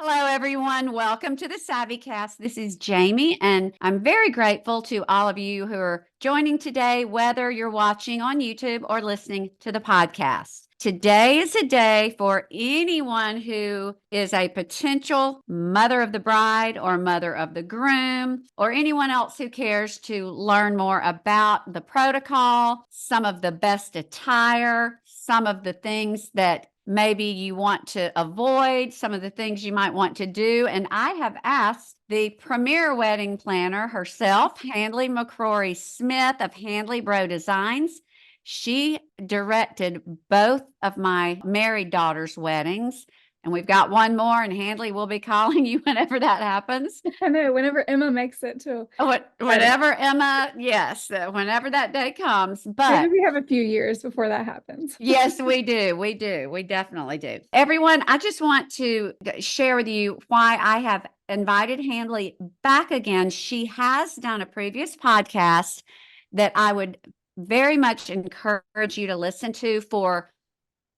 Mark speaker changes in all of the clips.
Speaker 1: Hello, everyone. Welcome to the SavvyCast. This is Jamie, and I'm very grateful to all of you who are joining today, whether you're watching on YouTube or listening to the podcast. Today is a day for anyone who is a potential mother of the bride or mother of the groom, or anyone else who cares to learn more about the protocol, some of the best attire, some of the things that maybe you want to avoid, some of the things you might want to do. And I have asked the premier wedding planner herself, Handley McCrory Smith of Handley Breaux Designs. She directed both of my married daughter's weddings. And we've got one more, and Handley will be calling you whenever that happens.
Speaker 2: I know, whenever Emma makes it too.
Speaker 1: Whenever Emma, yes, whenever that day comes. But
Speaker 2: maybe we have a few years before that happens.
Speaker 1: Yes, we do. We do. We definitely do. Everyone, I just want to share with you why I have invited Handley back again. She has done a previous podcast that I would very much encourage you to listen to for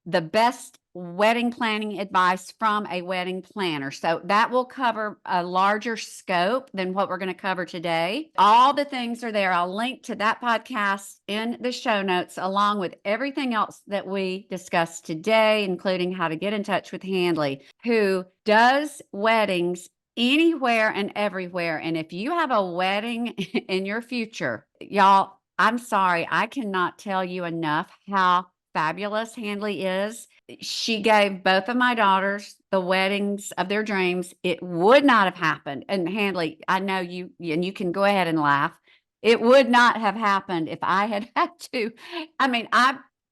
Speaker 1: the best wedding planning advice from a wedding planner. So that will cover a larger scope than what we're going to cover today. All the things are there. I'll link to that podcast in the show notes, along with everything else that we discussed today, including how to get in touch with Handley, who does weddings anywhere and everywhere. And if you have a wedding in your future, y'all, I'm sorry, I cannot tell you enough how fabulous Handley is. She gave both of my daughters the weddings of their dreams. It would not have happened. And Handley, I know you, and you can go ahead and laugh. It would not have happened if I had to. I mean,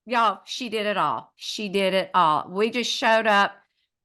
Speaker 1: y'all, she did it all. She did it all. We just showed up,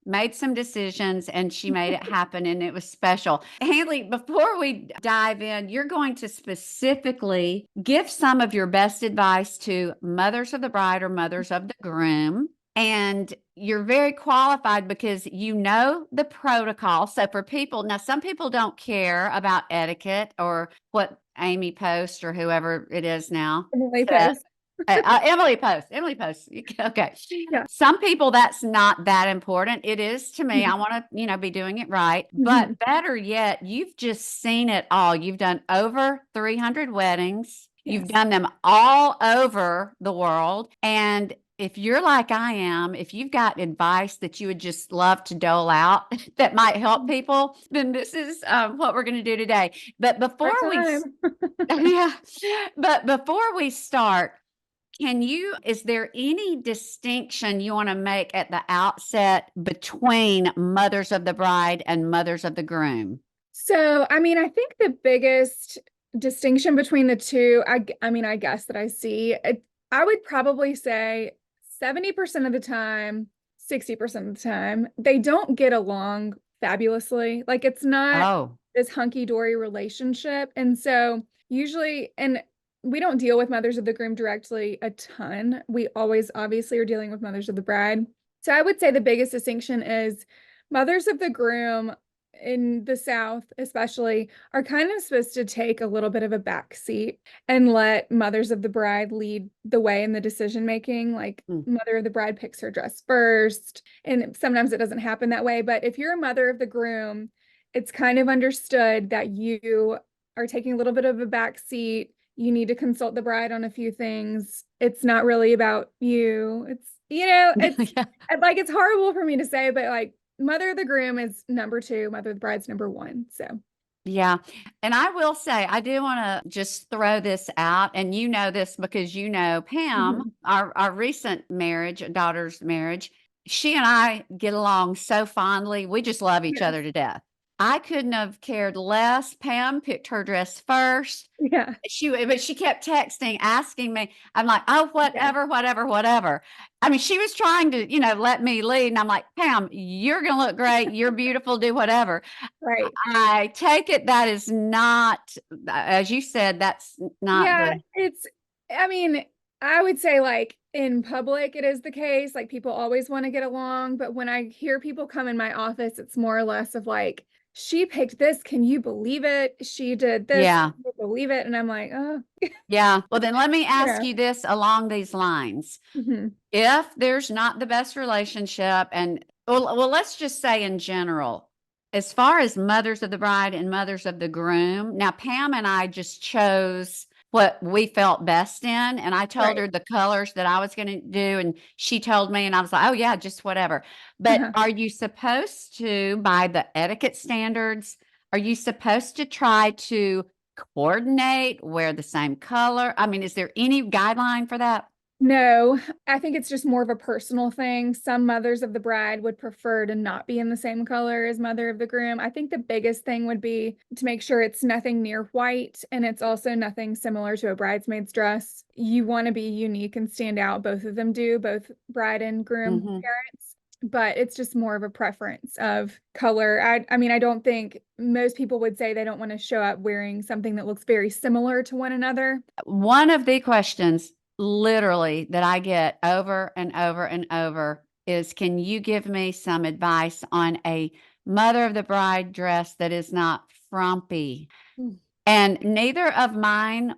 Speaker 1: made some decisions, and she made it happen, and it was special. Handley, before we dive in, you're going to specifically give some of your best advice to mothers of the bride or mothers of the groom. And you're very qualified because you know the protocol. So for people, now some people don't care about etiquette or what Amy Post or whoever it is now.
Speaker 2: Emily Post.
Speaker 1: Emily Post. Okay.
Speaker 2: Yeah.
Speaker 1: Some people, that's not that important. It is to me. I want to, be doing it right. But better yet, you've just seen it all. You've done over 300 weddings. Yes. You've done them all over the world. And if you're like I am, if you've got advice that you would just love to dole out that might help people, then this is what we're going to do today. But before before we start, is there any distinction you want to make at the outset between mothers of the bride and mothers of the groom?
Speaker 2: So, I think the biggest distinction between the two, I guess that I see, I would probably say 70% of the time, 60% of the time, they don't get along fabulously. Like, it's not this hunky-dory relationship. And so usually, and we don't deal with mothers of the groom directly a ton. We always obviously are dealing with mothers of the bride. So I would say the biggest distinction is mothers of the groom in the South especially are kind of supposed to take a little bit of a back seat and let mothers of the bride lead the way in the decision making. Like mother of the bride picks her dress first, and sometimes it doesn't happen that way. But if you're a mother of the groom, it's kind of understood that you are taking a little bit of a back seat. You need to consult the bride on a few things. It's not really about you. It's, it's like, it's horrible for me to say, but like, mother of the groom is number 2, mother of the bride's number 1. So
Speaker 1: yeah. And I will say, I do want to just throw this out, and you know this because Pam, our recent daughter's marriage, she and I get along so fondly. We just love each other to death. I couldn't have cared less. Pam picked her dress first.
Speaker 2: Yeah.
Speaker 1: But she kept texting, asking me. I'm like, oh, whatever. I mean, she was trying to, let me lead. And I'm like, Pam, you're going to look great. You're beautiful. Do whatever.
Speaker 2: Right.
Speaker 1: I take it that is not, as you said, that's not.
Speaker 2: Yeah, I would say like in public, it is the case. Like people always want to get along. But when I hear people come in my office, it's more or less of like, she picked this. Can you believe it? She did this. Can
Speaker 1: Yeah.
Speaker 2: you believe it? And I'm like, oh,
Speaker 1: Yeah. Well, then let me
Speaker 2: you
Speaker 1: ask
Speaker 2: know.
Speaker 1: you this along these lines.
Speaker 2: Mhm.
Speaker 1: If there's not the best relationship, and well, let's just say in general, as far as mothers of the bride and mothers of the groom, now Pam and I just chose what we felt best in, and I told
Speaker 2: Right.
Speaker 1: her the colors that I was going to do, and she told me, and I was like, oh yeah, just whatever. But
Speaker 2: Uh-huh.
Speaker 1: are you supposed to, by the etiquette standards, are you supposed to try to coordinate, wear the same color? I mean, is there any guideline for that?
Speaker 2: No, I think it's just more of a personal thing. Some mothers of the bride would prefer to not be in the same color as mother of the groom. I think the biggest thing would be to make sure it's nothing near white and it's also nothing similar to a bridesmaid's dress. You want to be unique and stand out. Both of them do, both bride and groom
Speaker 1: Hmm.
Speaker 2: parents. But it's just more of a preference of color. I mean, I don't think most people would say they don't want to show up wearing something that looks very similar to one another.
Speaker 1: One of the questions literally that I get over and over and over is, can you give me some advice on a mother of the bride dress that is not frumpy?
Speaker 2: Mm.
Speaker 1: And neither of mine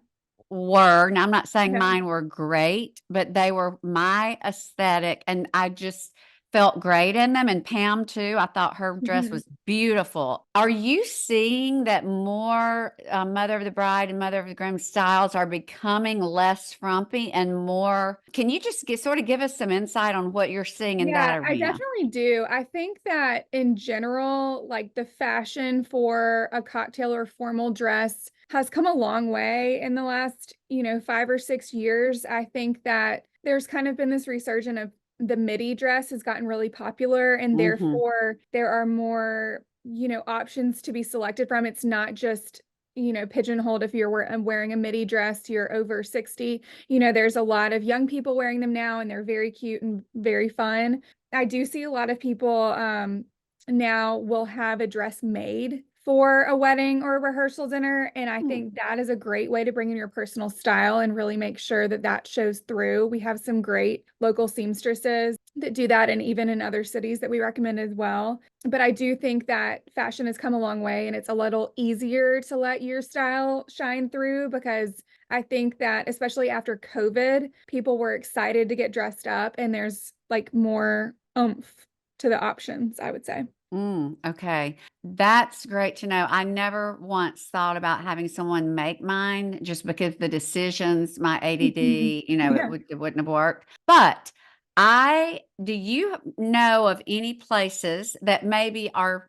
Speaker 1: were, now I'm not saying
Speaker 2: Okay.
Speaker 1: mine were great, but they were my aesthetic and I just felt great in them. And Pam too, I thought her dress
Speaker 2: Mhm.
Speaker 1: was beautiful. Are you seeing that more mother of the bride and mother of the groom styles are becoming less frumpy and more? Can you just sort of give us some insight on what you're seeing in that
Speaker 2: Yeah, I
Speaker 1: arena?
Speaker 2: definitely do. I think that in general, like the fashion for a cocktail or formal dress has come a long way in the last, 5 or 6 years. I think that there's kind of been this resurgence of the midi dress has gotten really popular, and
Speaker 1: Hmm.
Speaker 2: therefore there are more, options to be selected from. It's not just, pigeonholed if you're wearing a midi dress, you're over 60. There's a lot of young people wearing them now, and they're very cute and very fun. I do see a lot of people now will have a dress made for a wedding or a rehearsal dinner. And I think that is a great way to bring in your personal style and really make sure that that shows through. We have some great local seamstresses that do that, and even in other cities that we recommend as well. But I do think that fashion has come a long way and it's a little easier to let your style shine through, because I think that especially after COVID, people were excited to get dressed up and there's like more oomph to the options, I would say.
Speaker 1: Okay. That's great to know. I never once thought about having someone make mine just because the decisions, my
Speaker 2: Mhm.
Speaker 1: ADD,
Speaker 2: Yeah.
Speaker 1: it wouldn't have worked. But do you know of any places that maybe are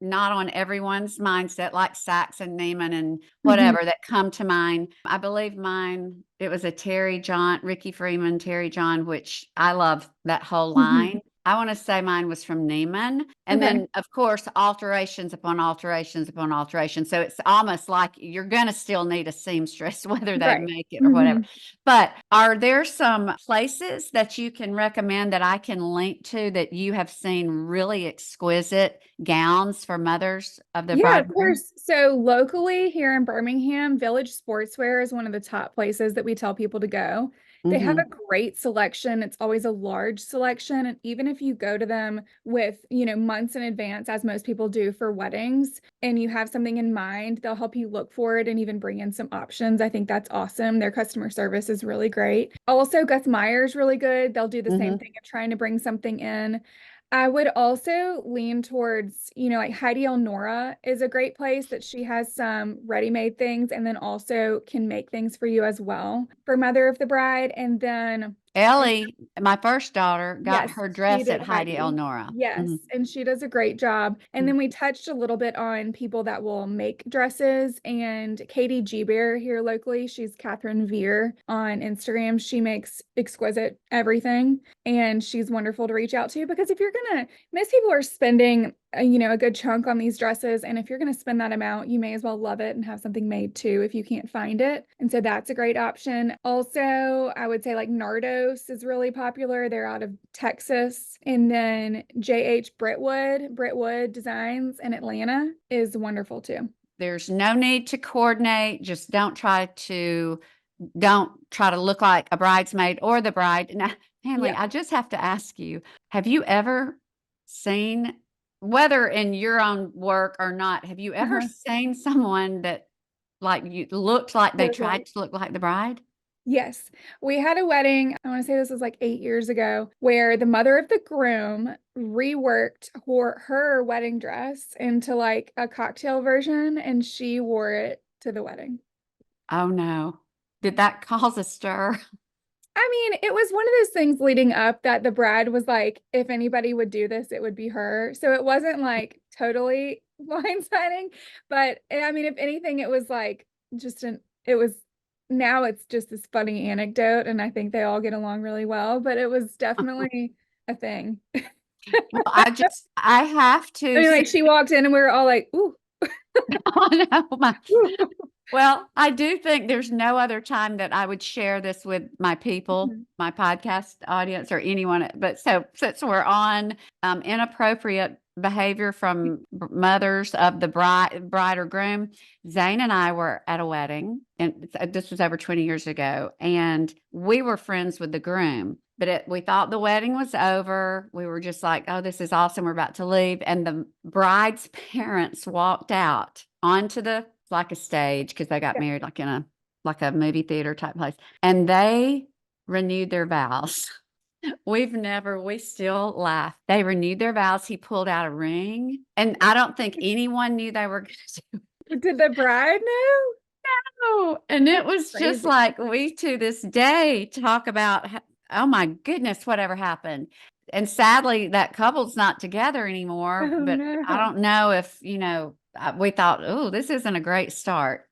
Speaker 1: not on everyone's mindset, like Saks and Neiman and
Speaker 2: Mhm.
Speaker 1: whatever that come to mind? I believe mine, it was a Terry John, Ricky Freeman, Terry John, which I love that whole
Speaker 2: Mhm.
Speaker 1: line. I want to say mine was from Neiman. And
Speaker 2: Okay.
Speaker 1: then, of course, alterations upon alterations upon alterations. So it's almost like you're going to still need a seamstress, whether they
Speaker 2: Right.
Speaker 1: make it or whatever.
Speaker 2: Mhm.
Speaker 1: But are there some places that you can recommend that I can link to that you have seen really exquisite gowns for mothers of the
Speaker 2: Yeah,
Speaker 1: bride
Speaker 2: of
Speaker 1: and groom?
Speaker 2: course. So locally here in Birmingham, Village Sportswear is one of the top places that we tell people to go. They have a
Speaker 1: Hmm.
Speaker 2: great selection. It's always a large selection. And even if you go to them with, months in advance, as most people do for weddings, and you have something in mind, they'll help you look for it and even bring in some options. I think that's awesome. Their customer service is really great. Also, Gus Meyer's really good. They'll do the same
Speaker 1: Hmm.
Speaker 2: thing of trying to bring something in. I would also lean towards, like Heidi Elnora is a great place that she has some ready-made things and then also can make things for you as well for Mother of the Bride. And then in
Speaker 1: Ellie, my first daughter, got
Speaker 2: Yes,
Speaker 1: her
Speaker 2: she
Speaker 1: dress
Speaker 2: did
Speaker 1: at Heidi
Speaker 2: Heidi.
Speaker 1: Elnora.
Speaker 2: Yes,
Speaker 1: Hmm.
Speaker 2: and she does a great job. And then we touched a little bit on people that will make dresses. And Katie G. Bear here locally, she's Catherine Veer on Instagram. She makes exquisite everything, and she's wonderful to reach out to, because if you're gonna, most people are spending a good chunk on these dresses, and if you're gonna spend that amount, you may as well love it and have something made too if you can't find it. And so that's a great option. Also, I would say like Nardos is really popular. They're out of Texas. And then JH Brittwood Designs in Atlanta is wonderful too.
Speaker 1: There's no need to coordinate. Just don't try to don't try to look like a bridesmaid or the bride. Now, Hanley,
Speaker 2: Yeah.
Speaker 1: I just have to ask you, have you ever seen, whether in your own work or not, have you ever
Speaker 2: Uh-huh.
Speaker 1: seen someone that like you looked like they
Speaker 2: Look
Speaker 1: tried
Speaker 2: like
Speaker 1: to look like the bride?
Speaker 2: Yes. We had a wedding, I want to say this was like 8 years ago, where the mother of the groom reworked her wedding dress into like a cocktail version and she wore it to the wedding.
Speaker 1: Oh no. Did that cause a stir?
Speaker 2: I mean, it was one of those things leading up that the bride was like, if anybody would do this, it would be her. So it wasn't like totally blindsiding, but I mean, if anything, it was like it was now it's just this funny anecdote, and I think they all get along really well, but it was definitely a thing.
Speaker 1: Well, I have
Speaker 2: I
Speaker 1: to
Speaker 2: mean,
Speaker 1: say,
Speaker 2: like she walked in and we were all like, ooh,
Speaker 1: oh no,
Speaker 2: ooh.
Speaker 1: well, I do think there's no other time that I would share this with my people,
Speaker 2: Mhm.
Speaker 1: my podcast audience, or anyone. But so since we're on inappropriate behavior from mothers of the bride or groom, Zane and I were at a wedding, and this was over 20 years ago, and we were friends with the groom. But we thought the wedding was over. We were just like, oh, this is awesome. We're about to leave. And the bride's parents walked out onto the like a stage because they got
Speaker 2: Yeah.
Speaker 1: married like a movie theater type place. And they renewed their vows. We still laugh. They renewed their vows. He pulled out a ring. And I don't think anyone knew they were going to
Speaker 2: Did the bride know?
Speaker 1: know. And it
Speaker 2: That's
Speaker 1: was just
Speaker 2: crazy.
Speaker 1: like we to this day talk about, oh my goodness, whatever happened. And sadly, that couple's not together anymore.
Speaker 2: Oh
Speaker 1: But I
Speaker 2: no.
Speaker 1: don't know if, we thought, oh, this isn't a great start.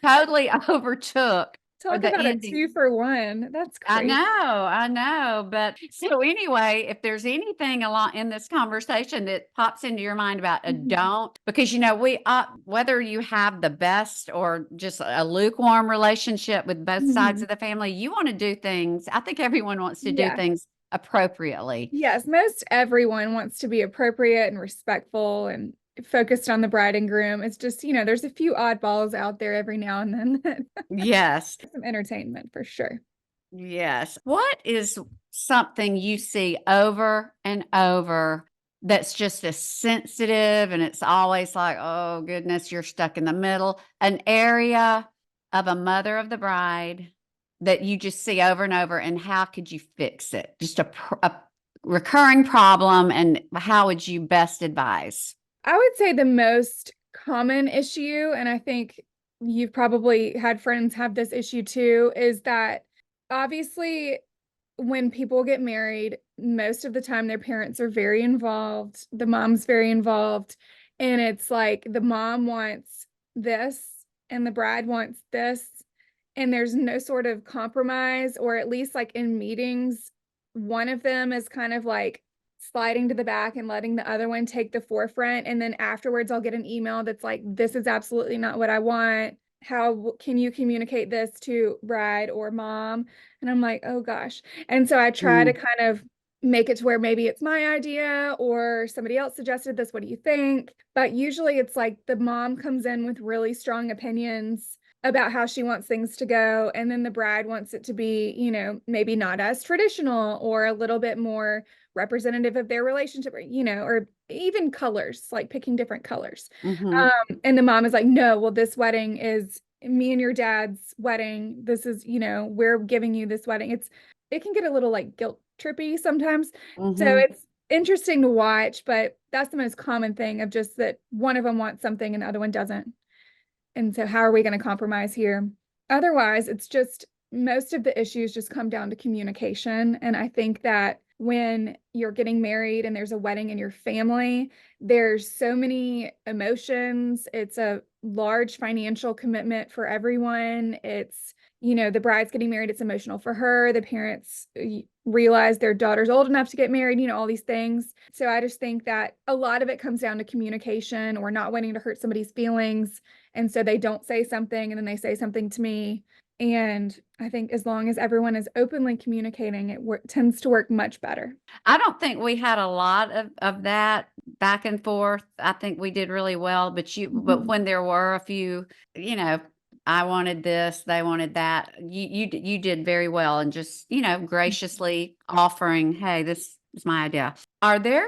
Speaker 1: Totally overtook or
Speaker 2: Talk
Speaker 1: the
Speaker 2: about a
Speaker 1: ending.
Speaker 2: 2-for-1. That's crazy.
Speaker 1: I know. But so anyway, if there's anything along in this conversation that pops into your mind about a
Speaker 2: Mhm.
Speaker 1: don't, because we whether you have the best or just a lukewarm relationship with both sides
Speaker 2: Mhm.
Speaker 1: of the family, you want to do things. I think everyone wants to do
Speaker 2: Yeah.
Speaker 1: things appropriately.
Speaker 2: Yes, most everyone wants to be appropriate and respectful and focused on the bride and groom. It's just, there's a few oddballs out there every now and then that
Speaker 1: Yes.
Speaker 2: some entertainment for sure.
Speaker 1: Yes. What is something you see over and over that's just as sensitive and it's always like, oh goodness, you're stuck in the middle? An area of a mother of the bride that you just see over and over, and how could you fix it? Just a recurring problem, and how would you best advise?
Speaker 2: I would say the most common issue, and I think you've probably had friends have this issue too, is that obviously when people get married, most of the time their parents are very involved, the mom's very involved, and it's like the mom wants this and the bride wants this, and there's no sort of compromise, or at least like in meetings, one of them is kind of like sliding to the back and letting the other one take the forefront. And then afterwards, I'll get an email that's like, this is absolutely not what I want. How can you communicate this to bride or mom? And I'm like, oh gosh. And so I try to
Speaker 1: Mm,
Speaker 2: kind of make it to where maybe it's my idea or somebody else suggested this. What do you think? But usually it's like the mom comes in with really strong opinions about how she wants things to go. And then the bride wants it to be, maybe not as traditional or a little bit more representative of their relationship, or even colors, like picking different colors.
Speaker 1: mm-hmm,
Speaker 2: And the mom is like, no, well, this wedding is me and your dad's wedding. This is, we're giving you this wedding. It can get a little like guilt trippy sometimes. So
Speaker 1: mm-hmm,
Speaker 2: it's interesting to watch, but that's the most common thing of just that one of them wants something and the other one doesn't. And so how are we going to compromise here? Otherwise, it's just most of the issues just come down to communication. And I think that when you're getting married and there's a wedding in your family, there's so many emotions. It's a large financial commitment for everyone. It's, the bride's getting married, it's emotional for her. The parents realize their daughter's old enough to get married, all these things. So I just think that a lot of it comes down to communication or not wanting to hurt somebody's feelings. And so they don't say something and then they say something to me. And I think as long as everyone is openly communicating, it tends to work much better.
Speaker 1: I don't think we had a lot of that back and forth. I think we did really well, but
Speaker 2: Mhm.
Speaker 1: when there were a few, you know, I wanted this, they wanted that. You did very well, and just, graciously offering, hey, this is my idea. Are there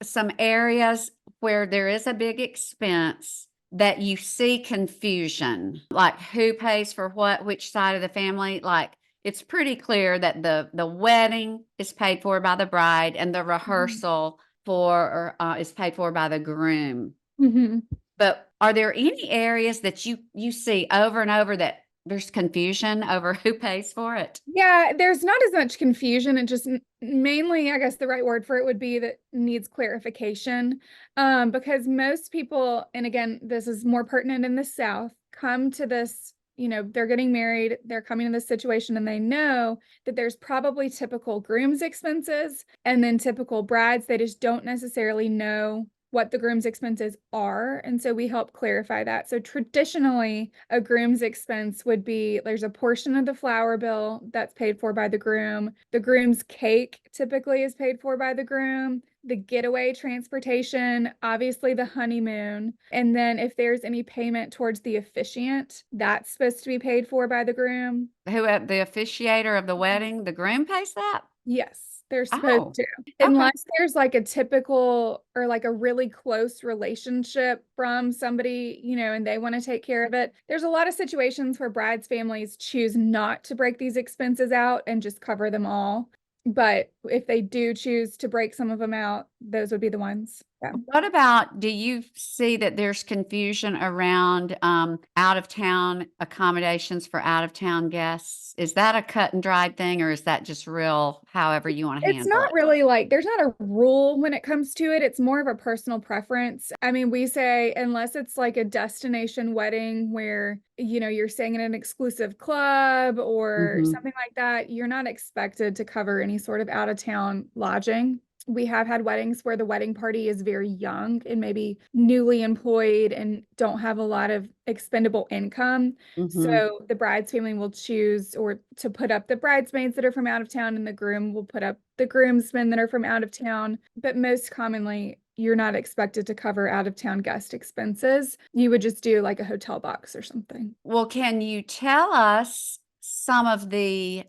Speaker 1: some areas where there is a big expense that you see confusion, like who pays for what, which side of the family? Like, it's pretty clear that the wedding is paid for by the bride, and the rehearsal is paid for by the groom.
Speaker 2: Mhm.
Speaker 1: But are there any areas that you see over and over that there's confusion over who pays for it?
Speaker 2: Yeah, there's not as much confusion. It just mainly, I guess the right word for it would be that needs clarification. Because most people, and again, this is more pertinent in the South, come to this, they're getting married, they're coming to this situation, and they know that there's probably typical groom's expenses and then typical brides. They just don't necessarily know what the groom's expenses are. And so we help clarify that. So traditionally, a groom's expense would be there's a portion of the flower bill that's paid for by the groom. The groom's cake typically is paid for by the groom. The getaway transportation, obviously the honeymoon. And then if there's any payment towards the officiant, that's supposed to be paid for by the groom.
Speaker 1: The officiator of the wedding, the groom pays that?
Speaker 2: Yes, they're supposed
Speaker 1: Oh,
Speaker 2: to.
Speaker 1: okay.
Speaker 2: Unless there's like a typical or like a really close relationship from somebody, and they want to take care of it. There's a lot of situations where brides' families choose not to break these expenses out and just cover them all. But if they do choose to break some of them out, those would be the ones. Yeah.
Speaker 1: What about, do you see that there's confusion around out of town accommodations for out of town guests? Is that a cut and dried thing, or is that just real, however you want to
Speaker 2: It's
Speaker 1: handle
Speaker 2: not
Speaker 1: it?
Speaker 2: really like there's not a rule when it comes to it. It's more of a personal preference. I mean, we say unless it's like a destination wedding where, you're staying in an exclusive club or
Speaker 1: Hmm.
Speaker 2: something like that, you're not expected to cover any sort of out of town lodging. We have had weddings where the wedding party is very young and maybe newly employed and don't have a lot of expendable income.
Speaker 1: Hmm.
Speaker 2: So the bride's family will choose or to put up the bridesmaids that are from out of town, and the groom will put up the groomsmen that are from out of town. But most commonly, you're not expected to cover out of town guest expenses. You would just do like a hotel box or something.
Speaker 1: Well, can you tell us some of the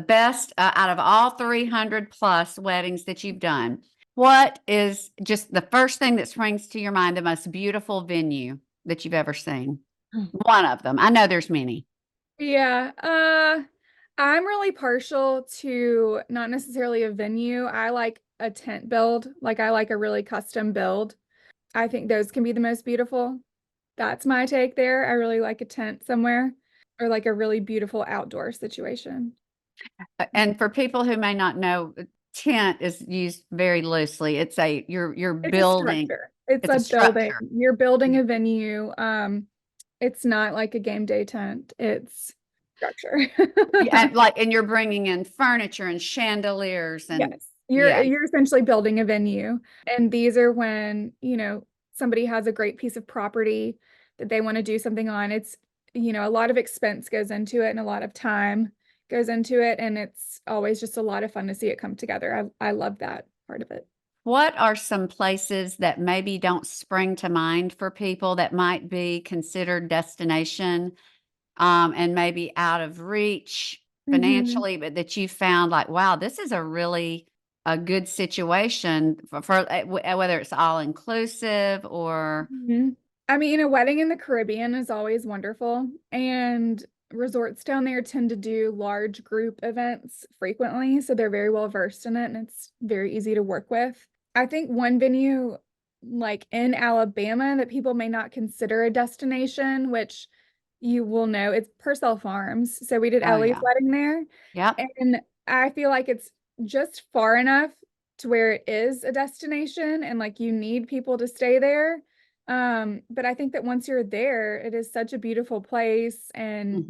Speaker 1: best out of all 300 plus weddings that you've done? What is just the first thing that springs to your mind, the most beautiful venue that you've ever seen? One of them. I know there's many.
Speaker 2: Yeah, I'm really partial to not necessarily a venue. I like a tent build. Like I like a really custom build. I think those can be the most beautiful. That's my take there. I really like a tent somewhere or like a really beautiful outdoor situation.
Speaker 1: And for people who may not know, tent is used very loosely. You're
Speaker 2: It's a
Speaker 1: building.
Speaker 2: structure. It's
Speaker 1: It's a
Speaker 2: a building.
Speaker 1: structure.
Speaker 2: You're building a venue. It's not like a game day tent. It's structure.
Speaker 1: Yeah, and you're bringing in furniture and chandeliers and
Speaker 2: Yes.
Speaker 1: yeah.
Speaker 2: You're essentially building a venue. And these are when, somebody has a great piece of property that they want to do something on. It's, a lot of expense goes into it and a lot of time goes into it. And it's always just a lot of fun to see it come together. I love that part of it.
Speaker 1: What are some places that maybe don't spring to mind for people that might be considered destination, and maybe out of reach
Speaker 2: Mhm.
Speaker 1: financially, but that you found like, wow, this is a good situation for whether it's all inclusive or.
Speaker 2: Mhm. I mean, a wedding in the Caribbean is always wonderful, and resorts down there tend to do large group events frequently, so they're very well versed in it and it's very easy to work with. I think one venue like in Alabama that people may not consider a destination, which you will know, it's Purcell Farms. So we did
Speaker 1: Oh
Speaker 2: Ellie's
Speaker 1: yeah.
Speaker 2: wedding there,
Speaker 1: Yep.
Speaker 2: and I feel like it's just far enough to where it is a destination and like you need people to stay there. But I think that once you're there, it is such a beautiful place. And,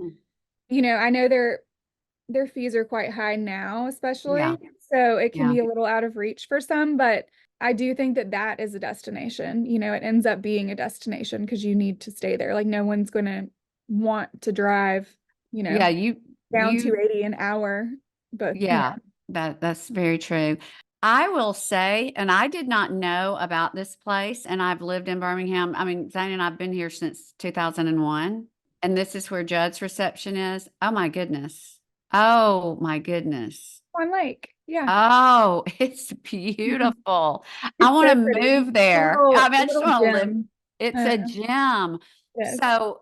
Speaker 1: Mhm.
Speaker 2: I know their fees are quite high now,
Speaker 1: Yeah.
Speaker 2: especially. So it can
Speaker 1: Yeah.
Speaker 2: be a little out of reach for some, but I do think that that is a destination. It ends up being a destination because you need to stay there. Like no one's going to want to drive, you know,
Speaker 1: Yeah. You
Speaker 2: down
Speaker 1: you
Speaker 2: 280 an hour, but
Speaker 1: Yeah, that's very true. I will say, and I did not know about this place, and I've lived in Birmingham. I mean, Zane and I've been here since 2001. And this is where Judd's reception is. Oh my goodness. Oh my goodness.
Speaker 2: Swan Lake. Yeah.
Speaker 1: Oh, it's beautiful. I
Speaker 2: It's
Speaker 1: want
Speaker 2: so
Speaker 1: to
Speaker 2: pretty.
Speaker 1: move there. I mean,
Speaker 2: A
Speaker 1: I just
Speaker 2: little
Speaker 1: want to live.
Speaker 2: gym.
Speaker 1: It's a
Speaker 2: Uh,
Speaker 1: gem.
Speaker 2: yes.
Speaker 1: So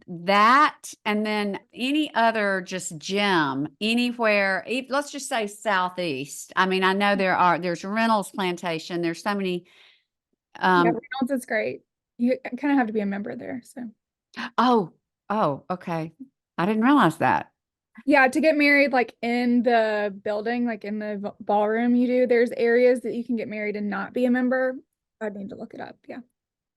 Speaker 1: that, and then any other just gem anywhere, let's just say Southeast. I mean, I know there's Reynolds Plantation. There's so many,
Speaker 2: Yeah,
Speaker 1: um,
Speaker 2: Reynolds is great. You kind of have to be a member there. So
Speaker 1: oh, oh, okay. I didn't realize that.
Speaker 2: yeah, to get married like in the building, like in the ballroom, you do. There's areas that you can get married and not be a member. I'd need to look it up. Yeah.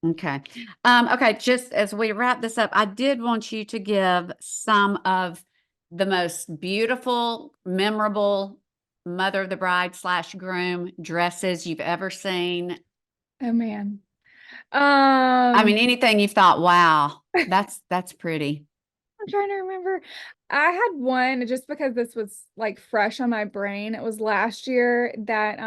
Speaker 1: Okay. Okay, just as we wrap this up, I did want you to give some of the most beautiful, memorable mother of the bride slash groom dresses you've ever seen.
Speaker 2: Oh man.
Speaker 1: I mean,
Speaker 2: Um,
Speaker 1: anything you've thought, wow, that's pretty.
Speaker 2: I'm trying to remember. I had one just because this was like fresh on my brain. It was last year that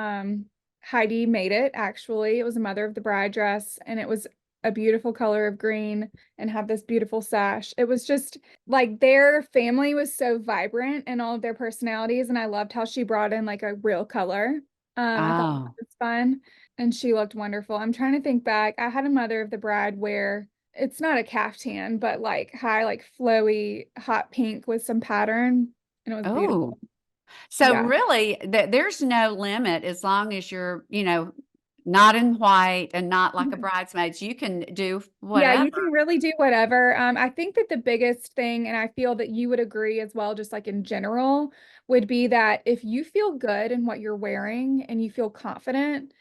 Speaker 2: Heidi made it actually. It was a mother of the bride dress and it was a beautiful color of green and had this beautiful sash. It was just like their family was so vibrant and all of their personalities and I loved how she brought in like a real color. I thought that
Speaker 1: Oh,
Speaker 2: was fun and she looked wonderful. I'm trying to think back. I had a mother of the bride where it's not a caftan, but like high, like flowy, hot pink with some pattern. And it was
Speaker 1: oh.
Speaker 2: beautiful.
Speaker 1: So
Speaker 2: Yeah.
Speaker 1: really, there's no limit as long as you're, not in white and not like a
Speaker 2: Mhm.
Speaker 1: bridesmaids. You can do
Speaker 2: Yeah,
Speaker 1: whatever.
Speaker 2: you can really do whatever. I think that the biggest thing, and I feel that you would agree as well, just like in general, would be that if you feel good in what you're wearing and you feel confident,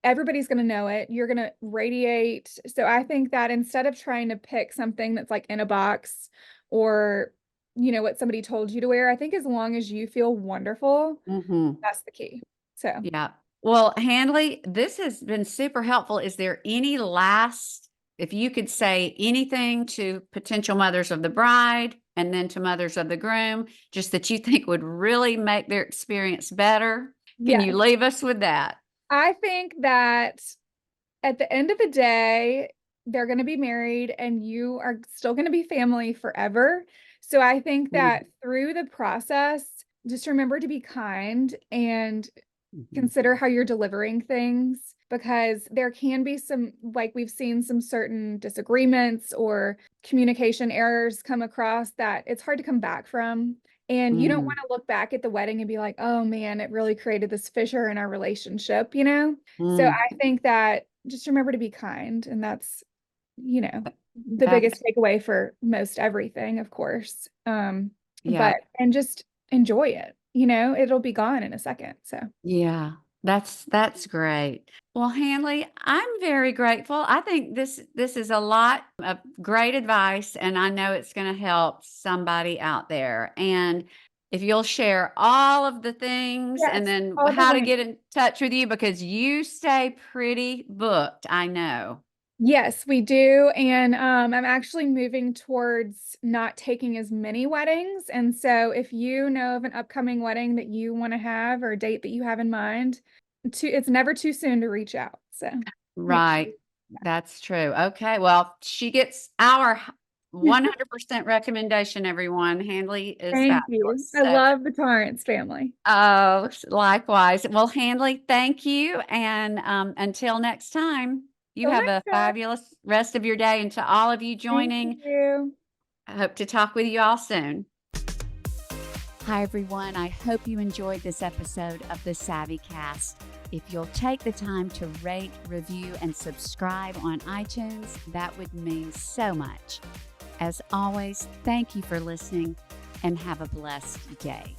Speaker 2: everybody's going to know it. You're going to radiate. So I think that instead of trying to pick something that's like in a box or, what somebody told you to wear, I think as long as you feel wonderful,
Speaker 1: Hmm.
Speaker 2: that's the key. So,
Speaker 1: Yeah. Well, Handley, this has been super helpful. Is there any last, if you could say anything to potential mothers of the bride and then to mothers of the groom, just that you think would really make their experience better? Can you
Speaker 2: yes,
Speaker 1: leave us with that?
Speaker 2: I think that at the end of the day, they're going to be married and you are still going to be family forever. So I think that through the process, just remember to be kind and
Speaker 1: Mm-hmm.
Speaker 2: consider how you're delivering things because there can be some, like we've seen some certain disagreements or communication errors come across that it's hard to come back from. And you don't want to look back at the wedding and be like, oh man, it really created this fissure in our relationship? So
Speaker 1: Mm-hmm.
Speaker 2: I think that just remember to be kind. And that's, you know, the biggest
Speaker 1: That's,
Speaker 2: takeaway for most everything, of course.
Speaker 1: yeah.
Speaker 2: But and just enjoy it. It'll be gone in a second. So
Speaker 1: Yeah, that's great. Well, Hanley, I'm very grateful. I think this is a lot of great advice, and I know it's going to help somebody out there. And if you'll share all of the things and
Speaker 2: yes,
Speaker 1: then
Speaker 2: all the
Speaker 1: how to
Speaker 2: links.
Speaker 1: get in touch with you because you stay pretty booked, I know.
Speaker 2: Yes, we do. And I'm actually moving towards not taking as many weddings. And so if you know of an upcoming wedding that you want to have or a date that you have in mind, it's never too soon to reach out. So make sure.
Speaker 1: Right. That's true. Okay. Well, she gets our
Speaker 2: Yeah.
Speaker 1: 100% recommendation, everyone. Handley is
Speaker 2: Thank you.
Speaker 1: fabulous.
Speaker 2: I
Speaker 1: So
Speaker 2: love the Torrance family.
Speaker 1: oh, likewise. Well, Handley, thank you. And until next time, you
Speaker 2: Till
Speaker 1: have
Speaker 2: next
Speaker 1: a
Speaker 2: time.
Speaker 1: fabulous rest of your day. And to all of you
Speaker 2: Thank
Speaker 1: joining,
Speaker 2: you.
Speaker 1: I hope to talk with you all soon. Hi, everyone. I hope you enjoyed this episode of the SavvyCast. If you'll take the time to rate, review, and subscribe on iTunes, that would mean so much. As always, thank you for listening and have a blessed day.